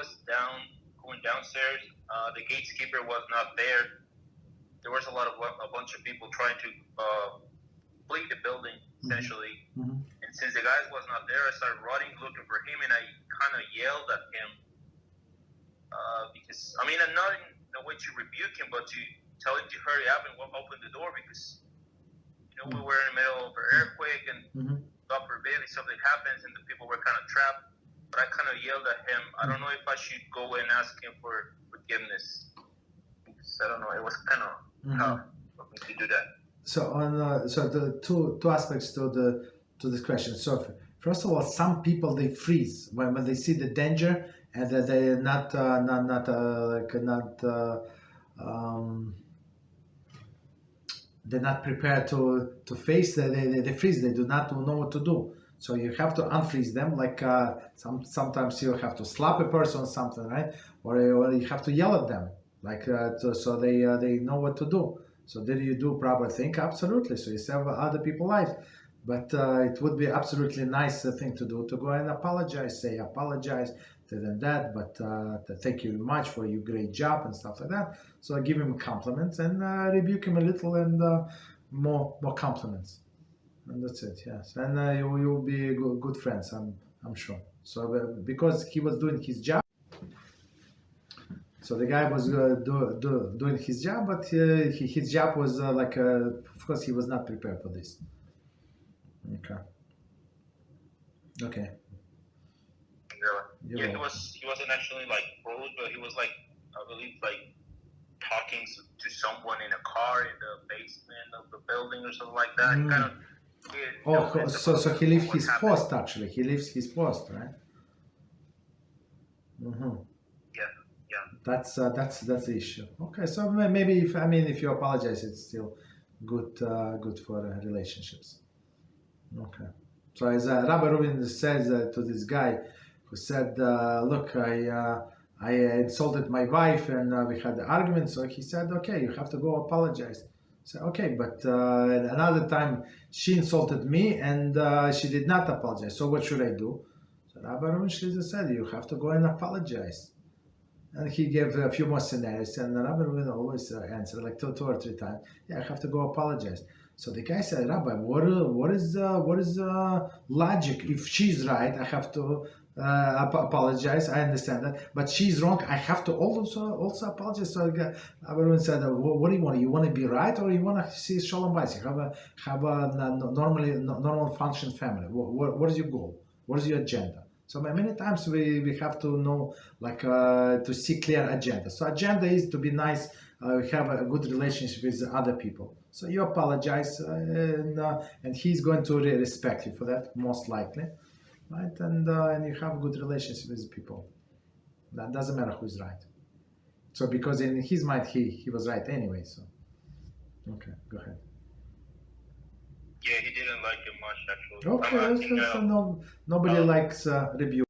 was going downstairs. The gatekeeper was not there. There was a bunch of people trying to flee the building, essentially. Mm-hmm. And since the guy was not there, I started running, looking for him, and I kind of yelled at him. Because, I mean, I'm not in a way to rebuke him, but to tell him to hurry up and open the door because, we were in the middle of an earthquake and God forbid if something happens and the people were kind of trapped. But I kind of yelled at him. I don't know if I should go and ask him for forgiveness. Because I don't know. It was kind of tough for me to do that. So so the two aspects to this question. So first of all, some people they freeze when they see the danger and that they're they're not prepared to face. They freeze. They do not know what to do. So you have to unfreeze them. Like sometimes you have to slap a person or something, right? Or you have to yell at them, like so they know what to do. So did you do proper thing? Absolutely. So you save other people's lives. But it would be absolutely nice thing to do to go and apologize. Say apologize to them that. But thank you very much for your great job and stuff like that. So I give him compliments and rebuke him a little and more compliments. And that's it. Yes. And you will be good friends. I'm sure. So because he was doing his job. So the guy was doing his job, but his job was of course, he was not prepared for this. Okay. Yeah, he wasn't actually rude, but he was I believe talking to someone in a car in the basement of the building or something like that. So he leaves his post actually. He leaves his post, right? Mm-hmm. That's the issue. Okay, so maybe if you apologize, it's still good for relationships. Okay. So as Rabbi Reuven says to this guy who said, "Look, I insulted my wife and we had an argument." So he said, "Okay, you have to go apologize." So okay, but another time she insulted me and she did not apologize. So what should I do? So Rabbi Reuven said, "You have to go and apologize." And he gave a few more scenarios, and Rabbi Reuven always answered like two or three times. Yeah, I have to go apologize. So the guy said, Rabbi, what is logic? If she's right, I have to apologize. I understand that, but she's wrong. I have to also apologize. So Rabbi Reuven said, what do you want? You want to be right, or you want to see Shalom Bayis? Have a normal function family. What is your goal? What is your agenda? So many times we have to know, to see clear agenda. So agenda is to be nice, have a good relationship with other people. So you apologize, and he's going to respect you for that, most likely, right? And you have a good relationship with people. That doesn't matter who's right. So because in his mind he was right anyway. So okay, go ahead. Yeah, he didn't like it much actually. Okay, so nobody likes rebuke.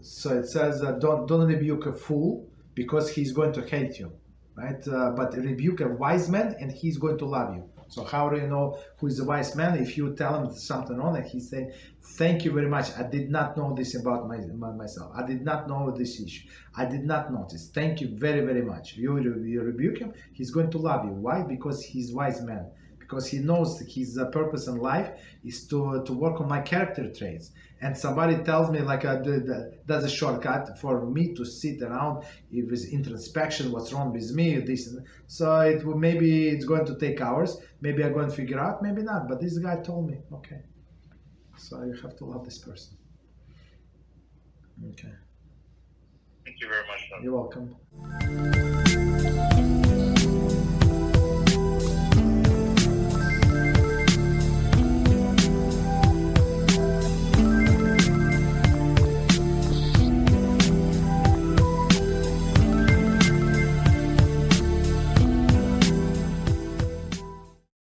So it says don't rebuke a fool because he's going to hate you, right? But rebuke a wise man and he's going to love you. So how do you know who is a wise man? If you tell him something wrong and he say, "Thank you very much. I did not know this about myself. I did not know this issue. I did not notice. Thank you very, very much." You rebuke him, he's going to love you. Why? Because he's wise man. Because he knows his purpose in life is to work on my character traits. And somebody tells me that's a shortcut for me to sit around with introspection, what's wrong with me, this. So maybe it's going to take hours. Maybe I'm going to figure out, maybe not. But this guy told me, okay. So you have to love this person. Okay. Thank you very much. You're welcome.